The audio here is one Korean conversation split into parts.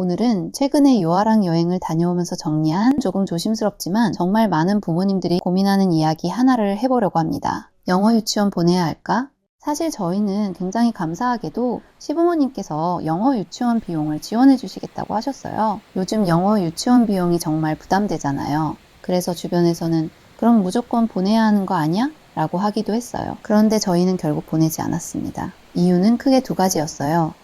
오늘은 최근에 유아랑 여행을 다녀오면서 정리한 조금 조심스럽지만 정말 많은 부모님들이 고민하는 이야기 하나를 해보려고 합니다. 영어 유치원 보내야 할까? 사실 저희는 굉장히 감사하게도 시부모님께서 영어 유치원 비용을 지원해 주시겠다고 하셨어요. 요즘 영어 유치원 비용이 정말 부담되잖아요. 그래서 주변에서는 그럼 무조건 보내야 하는 거 아니야? 라고 하기도 했어요. 그런데 저희는 결국 보내지 않았습니다. 이유는 크게 두 가지였어요.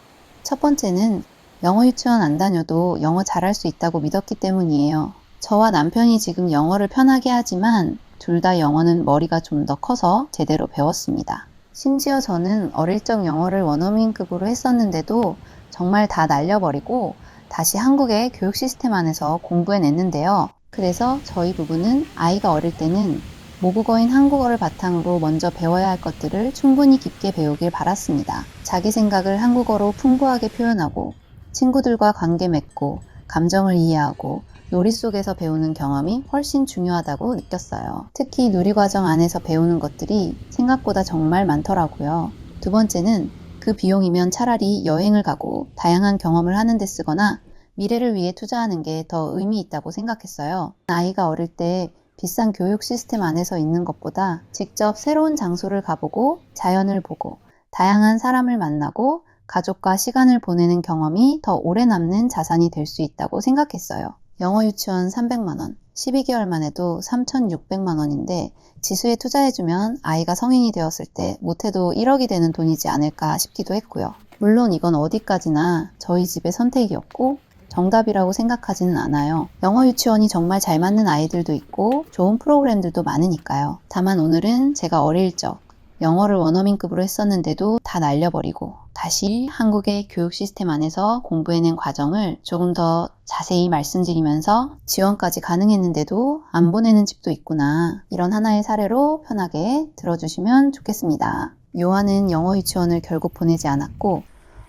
첫 번째는 영어 유치원 안 다녀도 영어 잘할 수 있다고 믿었기 때문이에요. 저와 남편이 지금 영어를 편하게 하지만 둘 다 영어는 머리가 좀 더 커서 제대로 배웠습니다. 심지어 저는 어릴 적 영어를 원어민급으로 했었는데도 정말 다 날려버리고 다시 한국의 교육 시스템 안에서 공부해냈는데요. 그래서 저희 부부는 아이가 어릴 때는 모국어인 한국어를 바탕으로 먼저 배워야 할 것들을 충분히 깊게 배우길 바랐습니다. 자기 생각을 한국어로 풍부하게 표현하고 친구들과 관계 맺고 감정을 이해하고 놀이 속에서 배우는 경험이 훨씬 중요하다고 느꼈어요. 특히 누리과정 안에서 배우는 것들이 생각보다 정말 많더라고요. 두 번째는 그 비용이면 차라리 여행을 가고 다양한 경험을 하는 데 쓰거나 미래를 위해 투자하는 게 더 의미 있다고 생각했어요. 아이가 어릴 때 비싼 교육 시스템 안에서 있는 것보다 직접 새로운 장소를 가보고 자연을 보고 다양한 사람을 만나고 가족과 시간을 보내는 경험이 더 오래 남는 자산이 될 수 있다고 생각했어요. 영어 유치원 300만 원, 12개월만 해도 3,600만 원인데 지수에 투자해주면 아이가 성인이 되었을 때 못해도 1억이 되는 돈이지 않을까 싶기도 했고요. 물론 이건 어디까지나 저희 집의 선택이었고 정답이라고 생각하지는 않아요. 영어 유치원이 정말 잘 맞는 아이들도 있고 좋은 프로그램들도 많으니까요. 다만 오늘은 제가 어릴 적 영어를 원어민급으로 했었는데도 다 날려버리고 다시 한국의 교육 시스템 안에서 공부해낸 과정을 조금 더 자세히 말씀드리면서 지원까지 가능했는데도 안 보내는 집도 있구나, 이런 하나의 사례로 편하게 들어주시면 좋겠습니다. 요한은 영어 유치원을 결국 보내지 않았고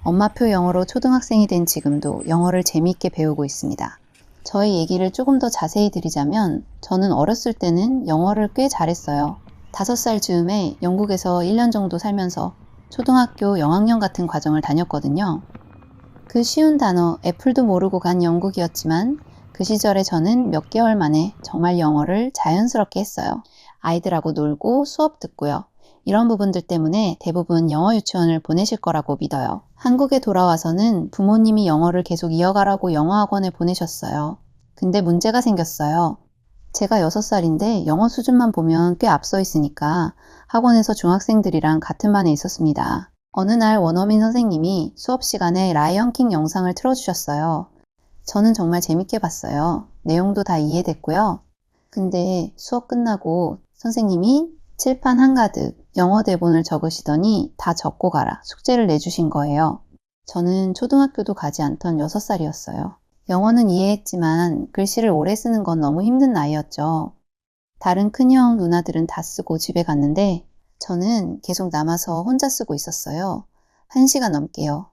엄마표 영어로 초등학생이 된 지금도 영어를 재미있게 배우고 있습니다. 저의 얘기를 조금 더 자세히 드리자면 저는 어렸을 때는 영어를 꽤 잘했어요. 5살 즈음에 영국에서 1년 정도 살면서 초등학교 영학년 같은 과정을 다녔거든요. 그 쉬운 단어 애플도 모르고 간 영국이었지만 그 시절에 저는 몇 개월 만에 정말 영어를 자연스럽게 했어요. 아이들하고 놀고 수업 듣고요. 이런 부분들 때문에 대부분 영어 유치원을 보내실 거라고 믿어요. 한국에 돌아와서는 부모님이 영어를 계속 이어가라고 영어 학원에 보내셨어요. 근데 문제가 생겼어요. 제가 6살인데 영어 수준만 보면 꽤 앞서 있으니까 학원에서 중학생들이랑 같은 반에 있었습니다. 어느 날 원어민 선생님이 수업 시간에 라이언 킹 영상을 틀어주셨어요. 저는 정말 재밌게 봤어요. 내용도 다 이해됐고요. 근데 수업 끝나고 선생님이 칠판 한가득 영어 대본을 적으시더니 다 적고 가라, 숙제를 내주신 거예요. 저는 초등학교도 가지 않던 6살이었어요. 영어는 이해했지만 글씨를 오래 쓰는 건 너무 힘든 나이였죠. 다른 큰형 누나들은 다 쓰고 집에 갔는데 저는 계속 남아서 혼자 쓰고 있었어요. 1시간 넘게요.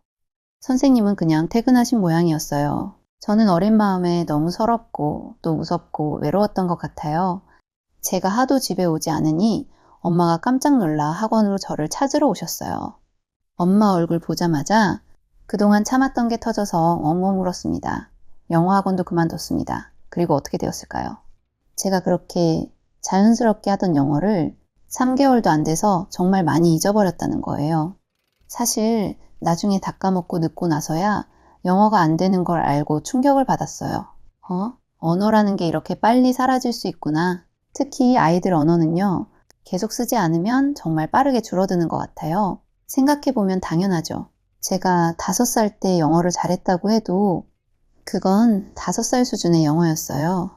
선생님은 그냥 퇴근하신 모양이었어요. 저는 어린 마음에 너무 서럽고 또 무섭고 외로웠던 것 같아요. 제가 하도 집에 오지 않으니 엄마가 깜짝 놀라 학원으로 저를 찾으러 오셨어요. 엄마 얼굴 보자마자 그동안 참았던 게 터져서 엉엉 울었습니다. 영어 학원도 그만뒀습니다. 그리고 어떻게 되었을까요? 제가 그렇게 자연스럽게 하던 영어를 3개월도 안 돼서 정말 많이 잊어버렸다는 거예요. 사실 나중에 다 까먹고 늦고 나서야 영어가 안 되는 걸 알고 충격을 받았어요. 언어라는 게 이렇게 빨리 사라질 수 있구나. 특히 아이들 언어는요, 계속 쓰지 않으면 정말 빠르게 줄어드는 것 같아요. 생각해보면 당연하죠. 제가 5살 때 영어를 잘했다고 해도 그건 5살 수준의 영어였어요.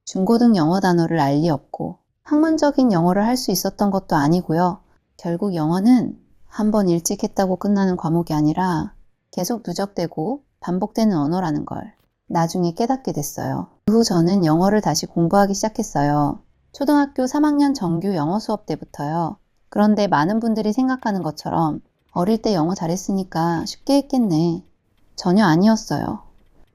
중고등 영어 단어를 알 리 없고 학문적인 영어를 할 수 있었던 것도 아니고요. 결국 영어는 한번 일찍 했다고 끝나는 과목이 아니라 계속 누적되고 반복되는 언어라는 걸 나중에 깨닫게 됐어요. 그 후 저는 영어를 다시 공부하기 시작했어요. 초등학교 3학년 정규 영어 수업 때부터요. 그런데 많은 분들이 생각하는 것처럼 어릴 때 영어 잘했으니까 쉽게 했겠네. 전혀 아니었어요.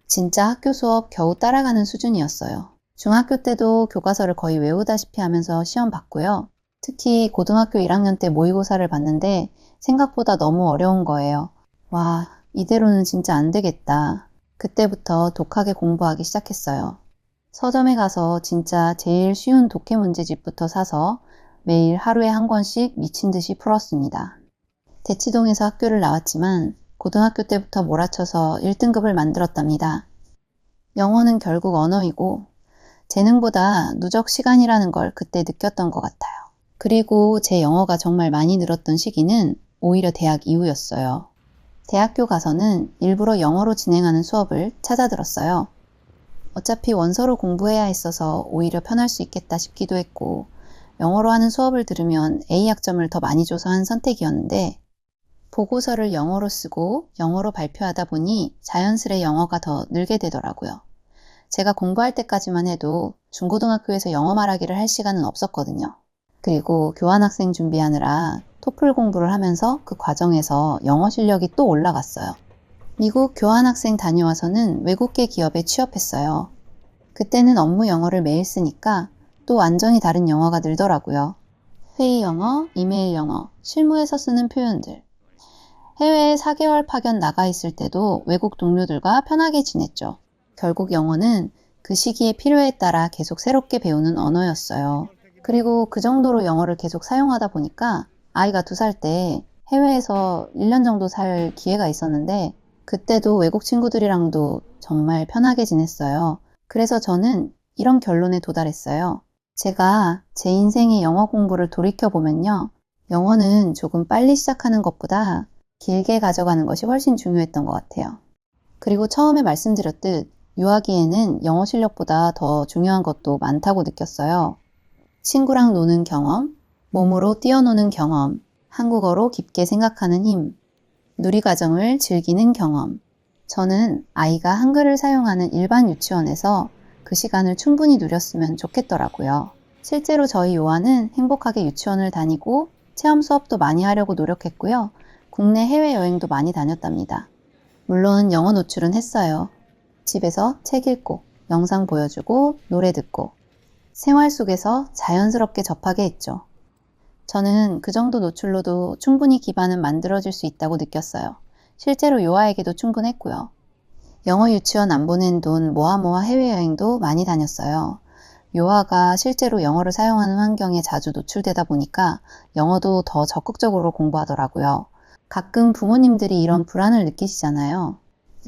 진짜 학교 수업 겨우 따라가는 수준이었어요. 중학교 때도 교과서를 거의 외우다시피 하면서 시험 봤고요. 특히 고등학교 1학년 때 모의고사를 봤는데 생각보다 너무 어려운 거예요. 와, 이대로는 진짜 안 되겠다. 그때부터 독하게 공부하기 시작했어요. 서점에 가서 진짜 제일 쉬운 독해 문제집부터 사서 매일 하루에 한 권씩 미친 듯이 풀었습니다. 대치동에서 학교를 나왔지만 고등학교 때부터 몰아쳐서 1등급을 만들었답니다. 영어는 결국 언어이고 재능보다 누적 시간이라는 걸 그때 느꼈던 것 같아요. 그리고 제 영어가 정말 많이 늘었던 시기는 오히려 대학 이후였어요. 대학교 가서는 일부러 영어로 진행하는 수업을 찾아 들었어요. 어차피 원서로 공부해야 했어서 오히려 편할 수 있겠다 싶기도 했고, 영어로 하는 수업을 들으면 A 학점을 더 많이 줘서 한 선택이었는데, 보고서를 영어로 쓰고 영어로 발표하다 보니 자연스레 영어가 더 늘게 되더라고요. 제가 공부할 때까지만 해도 중고등학교에서 영어 말하기를 할 시간은 없었거든요. 그리고 교환학생 준비하느라 토플 공부를 하면서 그 과정에서 영어 실력이 또 올라갔어요. 미국 교환학생 다녀와서는 외국계 기업에 취업했어요. 그때는 업무 영어를 매일 쓰니까 또 완전히 다른 영어가 늘더라고요. 회의 영어, 이메일 영어, 실무에서 쓰는 표현들. 해외에 4개월 파견 나가 있을 때도 외국 동료들과 편하게 지냈죠. 결국 영어는 그 시기에 필요에 따라 계속 새롭게 배우는 언어였어요. 그리고 그 정도로 영어를 계속 사용하다 보니까 아이가 2살 때 해외에서 1년 정도 살 기회가 있었는데 그때도 외국 친구들이랑도 정말 편하게 지냈어요. 그래서 저는 이런 결론에 도달했어요. 제가 제 인생의 영어 공부를 돌이켜보면요. 영어는 조금 빨리 시작하는 것보다 길게 가져가는 것이 훨씬 중요했던 것 같아요. 그리고 처음에 말씀드렸듯 유아기에는 영어 실력보다 더 중요한 것도 많다고 느꼈어요. 친구랑 노는 경험, 몸으로 뛰어노는 경험, 한국어로 깊게 생각하는 힘, 누리과정을 즐기는 경험. 저는 아이가 한글을 사용하는 일반 유치원에서 그 시간을 충분히 누렸으면 좋겠더라고요. 실제로 저희 요한은 행복하게 유치원을 다니고 체험 수업도 많이 하려고 노력했고요. 국내 해외여행도 많이 다녔답니다. 물론 영어 노출은 했어요. 집에서 책 읽고, 영상 보여주고, 노래 듣고, 생활 속에서 자연스럽게 접하게 했죠. 저는 그 정도 노출로도 충분히 기반은 만들어질 수 있다고 느꼈어요. 실제로 요아에게도 충분했고요. 영어 유치원 안 보낸 돈 모아 해외여행도 많이 다녔어요. 요아가 실제로 영어를 사용하는 환경에 자주 노출되다 보니까 영어도 더 적극적으로 공부하더라고요. 가끔 부모님들이 이런 불안을 느끼시잖아요.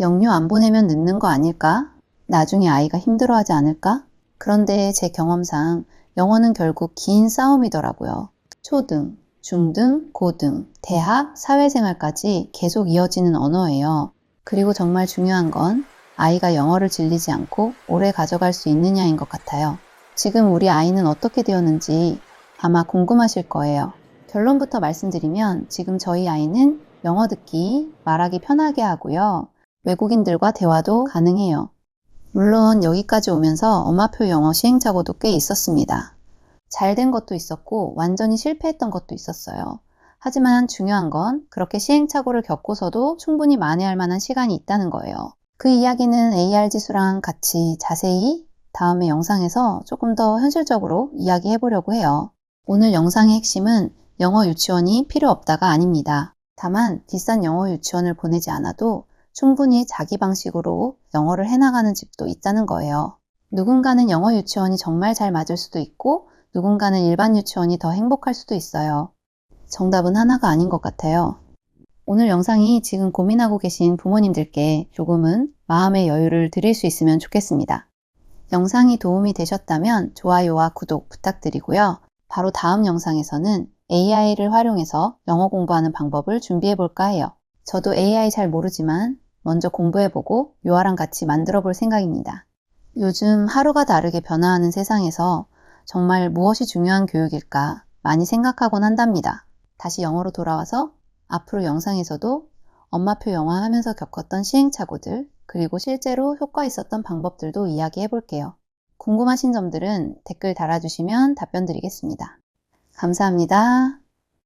영유 안 보내면 늦는 거 아닐까? 나중에 아이가 힘들어하지 않을까? 그런데 제 경험상 영어는 결국 긴 싸움이더라고요. 초등, 중등, 고등, 대학, 사회생활까지 계속 이어지는 언어예요. 그리고 정말 중요한 건 아이가 영어를 질리지 않고 오래 가져갈 수 있느냐인 것 같아요. 지금 우리 아이는 어떻게 되었는지 아마 궁금하실 거예요. 결론부터 말씀드리면 지금 저희 아이는 영어 듣기, 말하기 편하게 하고요. 외국인들과 대화도 가능해요. 물론 여기까지 오면서 엄마표 영어 시행착오도 꽤 있었습니다. 잘된 것도 있었고 완전히 실패했던 것도 있었어요. 하지만 중요한 건 그렇게 시행착오를 겪고서도 충분히 만회할 만한 시간이 있다는 거예요. 그 이야기는 AR 지수랑 같이 자세히 다음의 영상에서 조금 더 현실적으로 이야기해 보려고 해요. 오늘 영상의 핵심은 영어 유치원이 필요 없다가 아닙니다. 다만 비싼 영어 유치원을 보내지 않아도 충분히 자기 방식으로 영어를 해나가는 집도 있다는 거예요. 누군가는 영어 유치원이 정말 잘 맞을 수도 있고 누군가는 일반 유치원이 더 행복할 수도 있어요. 정답은 하나가 아닌 것 같아요. 오늘 영상이 지금 고민하고 계신 부모님들께 조금은 마음의 여유를 드릴 수 있으면 좋겠습니다. 영상이 도움이 되셨다면 좋아요와 구독 부탁드리고요. 바로 다음 영상에서는 AI를 활용해서 영어 공부하는 방법을 준비해 볼까 해요. 저도 AI 잘 모르지만 먼저 공부해보고 요아랑 같이 만들어 볼 생각입니다. 요즘 하루가 다르게 변화하는 세상에서 정말 무엇이 중요한 교육일까 많이 생각하곤 한답니다. 다시 영어로 돌아와서 앞으로 영상에서도 엄마표 영어 하면서 겪었던 시행착오들 그리고 실제로 효과 있었던 방법들도 이야기해 볼게요. 궁금하신 점들은 댓글 달아주시면 답변 드리겠습니다. 감사합니다.